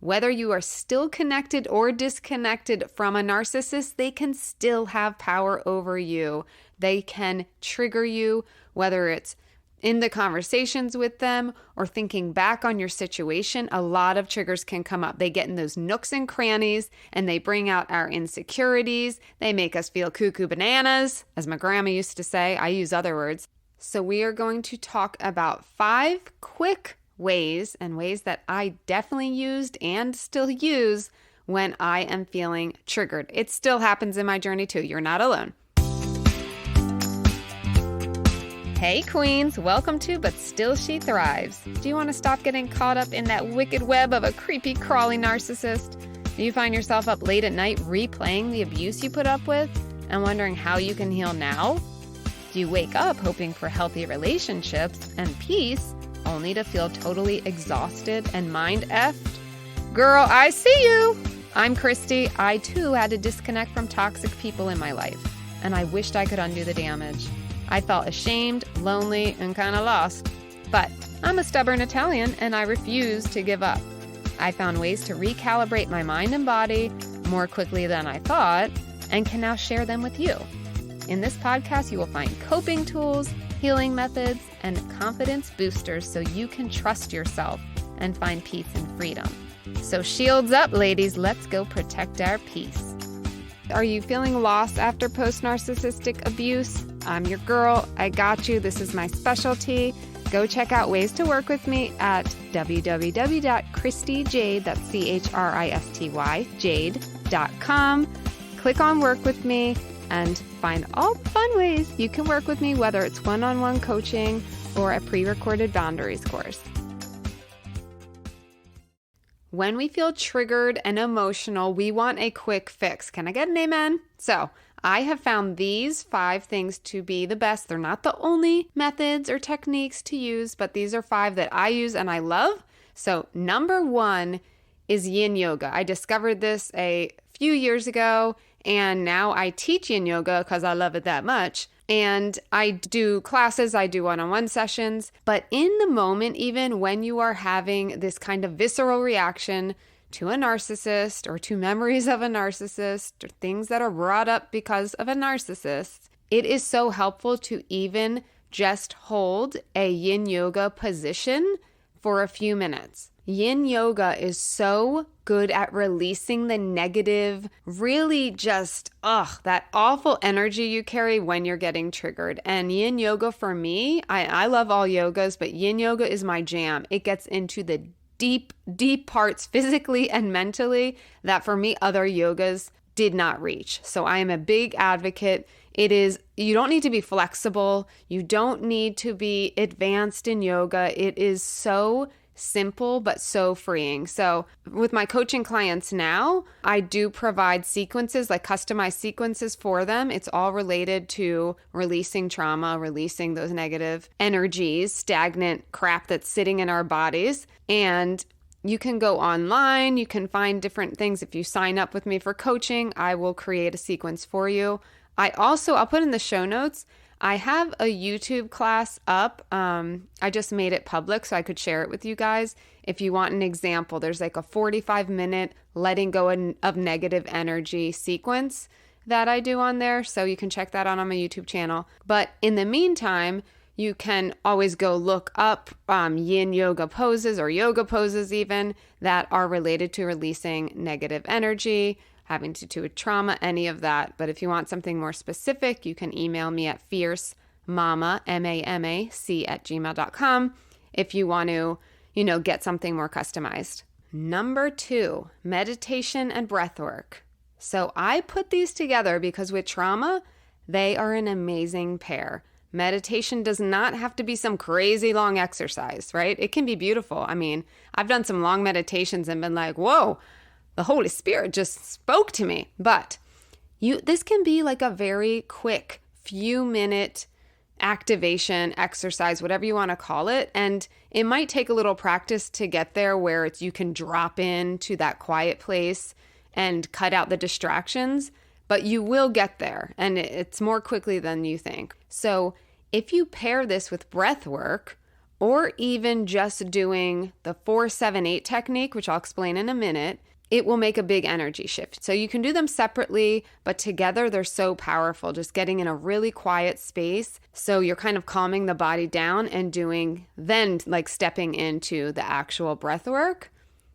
Whether you are still connected or disconnected from a narcissist, they can still have power over you. They can trigger you, whether it's in the conversations with them or thinking back on your situation. A lot of triggers can come up. They get in those nooks and crannies and they bring out our insecurities. They make us feel cuckoo bananas, as my grandma used to say. I use other words. So we are going to talk about 5 quick ways and ways that I definitely used and still use when I am feeling triggered. It still happens in my journey too. You're not alone. Hey queens, welcome to But Still She Thrives. Do you want to stop getting caught up in that wicked web of a creepy, crawly narcissist? Do you find yourself up late at night replaying the abuse you put up with and wondering how you can heal now? Do you wake up hoping for healthy relationships and peace only to feel totally exhausted and mind effed? Girl, I see you! I'm Christy. I too had to disconnect from toxic people in my life, and I wished I could undo the damage. I felt ashamed, lonely, and kind of lost. But I'm a stubborn Italian, and I refuse to give up. I found ways to recalibrate my mind and body more quickly than I thought, and can now share them with you. In this podcast, you will find coping tools, healing methods, and confidence boosters so you can trust yourself and find peace and freedom. So shields up, ladies. Let's go protect our peace. Are you feeling lost after post-narcissistic abuse? I'm your girl. I got you. This is my specialty. Go check out ways to work with me at www.christyjade, that's CHRISTY, jade.com. Click on work with me and find all the fun ways you can work with me, whether it's one-on-one coaching or a pre-recorded boundaries course. When we feel triggered and emotional, we want a quick fix. Can I get an amen? So I have found these 5 things to be the best. They're not the only methods or techniques to use, but these are 5 that I use and I love. So number 1 is yin yoga. I discovered this a few years ago, and now I teach yin yoga because I love it that much. And I do classes, I do one-on-one sessions, but in the moment, even when you are having this kind of visceral reaction to a narcissist or to memories of a narcissist or things that are brought up because of a narcissist, it is so helpful to even just hold a yin yoga position for a few minutes. Yin yoga is so good at releasing the negative, really just, that awful energy you carry when you're getting triggered. And yin yoga for me, I love all yogas, but yin yoga is my jam. It gets into the deep, deep parts physically and mentally that for me, other yogas did not reach. So I am a big advocate. You don't need to be flexible. You don't need to be advanced in yoga. It is so simple, but so freeing. So with my coaching clients now, I do provide sequences, like customized sequences for them. It's all related to releasing trauma, releasing those negative energies, stagnant crap that's sitting in our bodies. And you can go online, you can find different things. If you sign up with me for coaching, I will create a sequence for you. I'll put in the show notes, I have a YouTube class up. I just made it public so I could share it with you guys. If you want an example, there's like a 45-minute letting go of negative energy sequence that I do on there. So you can check that out on my YouTube channel. But in the meantime, you can always go look up yin yoga poses or yoga poses even that are related to releasing negative energy, having to do with trauma, any of that. But if you want something more specific, you can email me at fiercemamac, @gmail.com if you want to, get something more customized. Number 2, meditation and breath work. So I put these together because with trauma, they are an amazing pair. Meditation does not have to be some crazy long exercise, right? It can be beautiful. I mean, I've done some long meditations and been like, whoa, the Holy Spirit just spoke to me. But this can be like a very quick few minute activation exercise, whatever you want to call it. And it might take a little practice to get there where you can drop into that quiet place and cut out the distractions, but you will get there, and it's more quickly than you think. So if you pair this with breath work or even just doing the 4-7-8 technique, which I'll explain in a minute, it will make a big energy shift. So you can do them separately, but together they're so powerful, just getting in a really quiet space. So you're kind of calming the body down and then stepping into the actual breath work.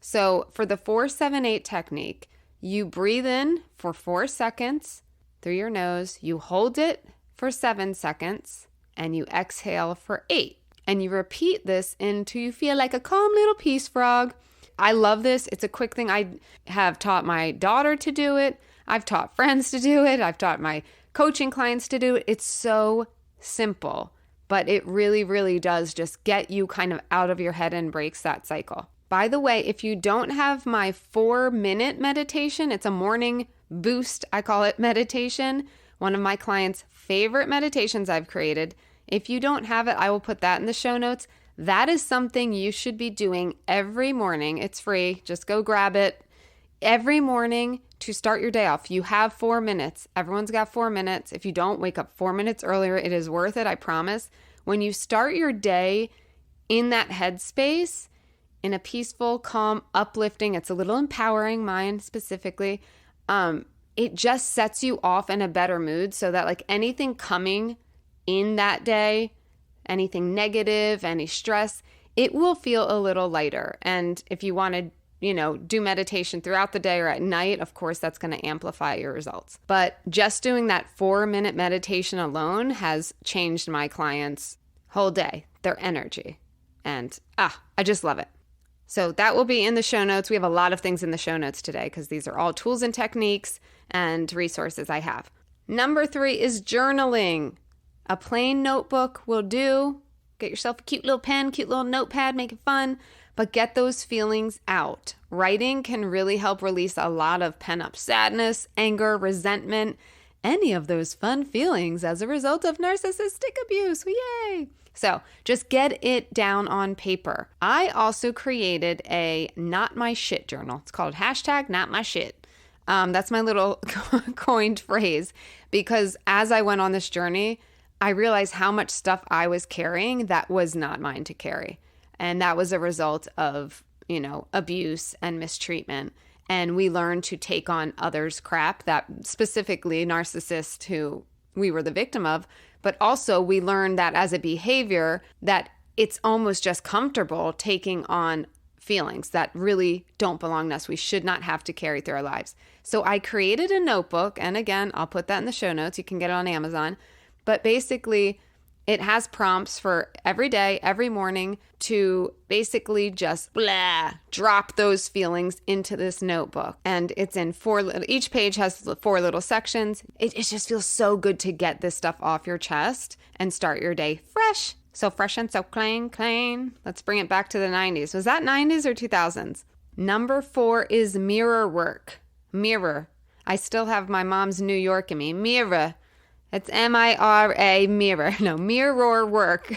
So for the 4-7-8 technique, you breathe in for 4 seconds through your nose, you hold it for 7 seconds, and you exhale for 8. And you repeat this until you feel like a calm little peace frog. I love this. It's a quick thing. I have taught my daughter to do it. I've taught friends to do it. I've taught my coaching clients to do it. It's so simple, but it really, really does just get you kind of out of your head and breaks that cycle. By the way, if you don't have my 4-minute meditation, it's a morning boost, I call it, meditation, one of my clients' favorite meditations I've created. If you don't have it, I will put that in the show notes. That is something you should be doing every morning. It's free. Just go grab it every morning to start your day off. You have 4 minutes. Everyone's got 4 minutes. If you don't, wake up 4 minutes earlier. It is worth it, I promise. When you start your day in that headspace, in a peaceful, calm, uplifting, it's a little empowering, mine specifically, it just sets you off in a better mood so that anything coming in that day, anything negative, any stress, it will feel a little lighter. And if you want to, do meditation throughout the day or at night, of course, that's going to amplify your results. But just doing that 4-minute meditation alone has changed my clients' whole day, their energy. And I just love it. So that will be in the show notes. We have a lot of things in the show notes today because these are all tools and techniques and resources I have. Number 3 is journaling. A plain notebook will do. Get yourself a cute little pen, cute little notepad, make it fun, but get those feelings out. Writing can really help release a lot of pent-up sadness, anger, resentment, any of those fun feelings as a result of narcissistic abuse. Yay! So just get it down on paper. I also created a not my shit journal. It's called #NotMyShit. That's my little coined phrase because as I went on this journey, I realized how much stuff I was carrying that was not mine to carry. And that was a result of, abuse and mistreatment. And we learned to take on others' crap, that specifically narcissists who we were the victim of. But also we learned that as a behavior that it's almost just comfortable taking on feelings that really don't belong to us. We should not have to carry through our lives. So I created a notebook. And again, I'll put that in the show notes. You can get it on Amazon. But basically, it has prompts for every day, every morning to basically just drop those feelings into this notebook. And it's in each page has 4 little sections. It just feels so good to get this stuff off your chest and start your day fresh. So fresh and so clean. Let's bring it back to the 90s. Was that 90s or 2000s? Number 4 is mirror work. Mirror. I still have my mom's New York in me. Mirror. It's MIRA, mirror. No, mirror work.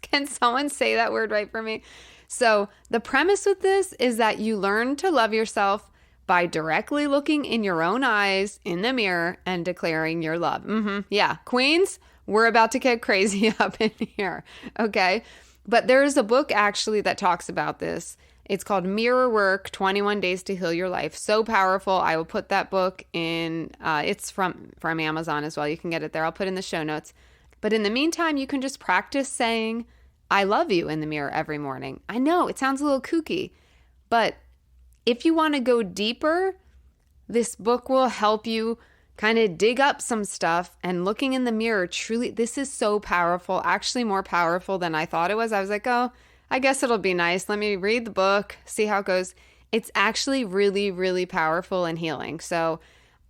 Can someone say that word right for me? So the premise with this is that you learn to love yourself by directly looking in your own eyes in the mirror and declaring your love. Yeah, queens, we're about to get crazy up in here, okay? But there's a book actually that talks about this. It's called Mirror Work, 21 Days to Heal Your Life. So powerful. I will put that book in, it's from Amazon as well. You can get it there. I'll put in the show notes. But in the meantime, you can just practice saying, I love you in the mirror every morning. I know it sounds a little kooky, but if you want to go deeper, this book will help you kind of dig up some stuff and looking in the mirror. Truly, this is so powerful, actually more powerful than I thought it was. I was like, oh, I guess it'll be nice. Let me read the book, see how it goes. It's actually really, really powerful and healing. So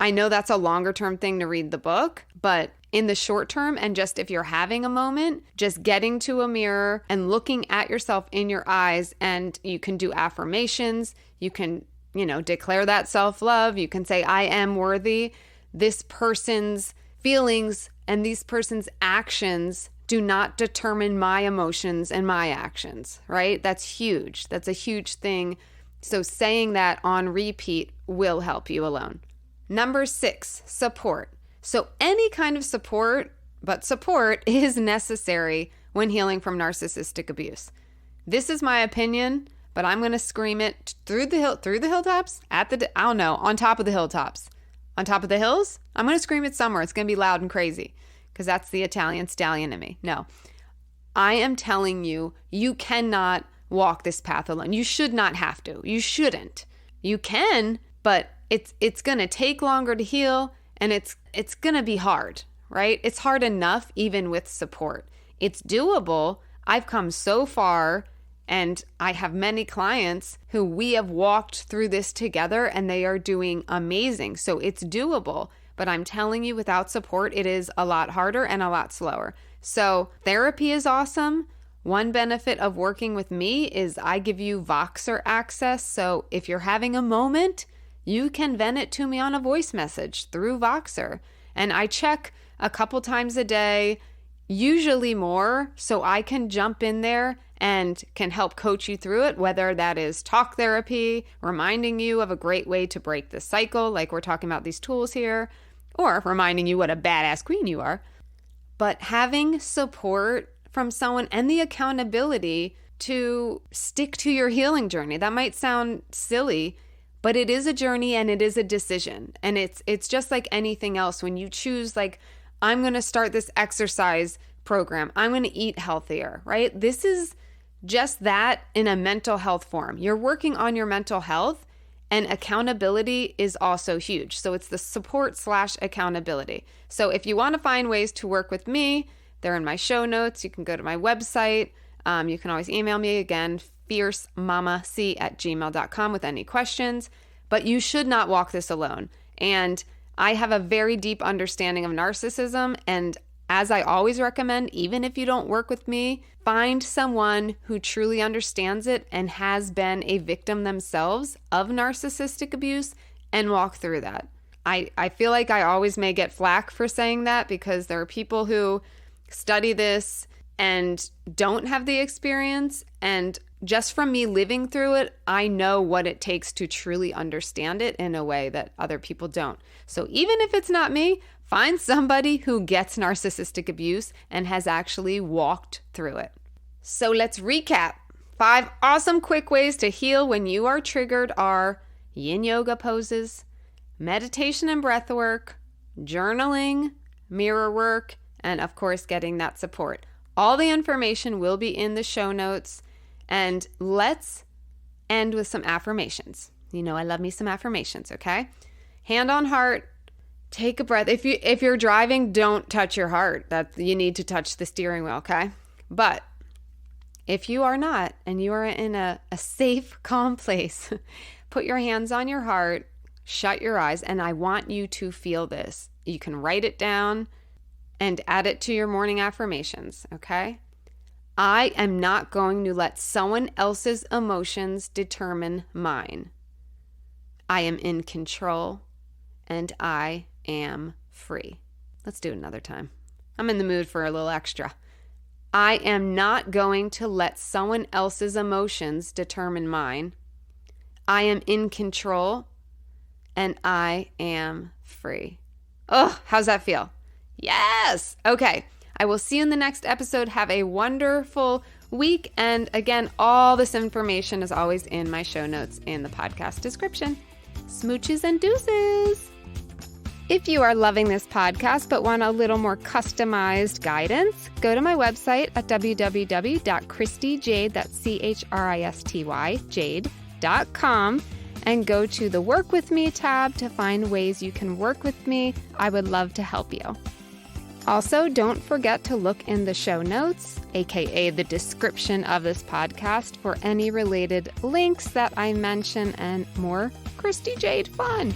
I know that's a longer term thing to read the book, but in the short term, and just if you're having a moment, just getting to a mirror and looking at yourself in your eyes, and you can do affirmations. You can, declare that self-love. You can say, I am worthy. This person's feelings and this person's actions do not determine my emotions and my actions, right? That's huge. That's a huge thing. So saying that on repeat will help you alone. Number 6, support. So any kind of support, but support is necessary when healing from narcissistic abuse. This is my opinion, but I'm going to scream it through the hilltops, on top of the hilltops. On top of the hills? I'm going to scream it somewhere. It's going to be loud and crazy because that's the Italian stallion in me. No, I am telling you, you cannot walk this path alone. You should not have to. You shouldn't. You can, but it's going to take longer to heal, and it's going to be hard, right? It's hard enough even with support. It's doable. I've come so far, and I have many clients who we have walked through this together, and they are doing amazing. So it's doable, but I'm telling you, without support, it is a lot harder and a lot slower. So therapy is awesome. One benefit of working with me is I give you Voxer access. So if you're having a moment, you can vent it to me on a voice message through Voxer. And I check a couple times a day, usually more, so I can jump in there and can help coach you through it, whether that is talk therapy, reminding you of a great way to break the cycle, like we're talking about these tools here, or reminding you what a badass queen you are. But having support from someone and the accountability to stick to your healing journey. That might sound silly, but it is a journey and it is a decision. And it's just like anything else. When you choose, like, I'm going to start this exercise program, I'm going to eat healthier, right? This is just that in a mental health form. You're working on your mental health, and accountability is also huge. So it's the support/accountability. So if you want to find ways to work with me, they're in my show notes. You can go to my website. You can always email me again, fiercemamac@gmail.com with any questions. But you should not walk this alone. And I have a very deep understanding of narcissism. And as I always recommend, even if you don't work with me, find someone who truly understands it and has been a victim themselves of narcissistic abuse and walk through that. I feel like I always may get flack for saying that because there are people who study this and don't have the experience, and just from me living through it, I know what it takes to truly understand it in a way that other people don't. So even if it's not me, find somebody who gets narcissistic abuse and has actually walked through it. So let's recap. 5 awesome quick ways to heal when you are triggered are yin yoga poses, meditation and breath work, journaling, mirror work, and of course, getting that support. All the information will be in the show notes. And let's end with some affirmations. You know, I love me some affirmations, okay? Hand on heart, take a breath. If you're driving, don't touch your heart. You need to touch the steering wheel, okay? But if you are not, and you are in a safe, calm place, put your hands on your heart, shut your eyes, and I want you to feel this. You can write it down and add it to your morning affirmations, okay? I am not going to let someone else's emotions determine mine. I am in control and I am free. Let's do it another time. I'm in the mood for a little extra. I am not going to let someone else's emotions determine mine. I am in control and I am free. Oh, how's that feel? Yes. Okay. I will see you in the next episode. Have a wonderful week. And again, all this information is always in my show notes in the podcast description. Smooches and deuces. If you are loving this podcast but want a little more customized guidance, go to my website at www.christyjade, that's CHRISTY, jade.com, and go to the Work With Me tab to find ways you can work with me. I would love to help you. Also, don't forget to look in the show notes, aka the description of this podcast, for any related links that I mention and more Christy Jade fun.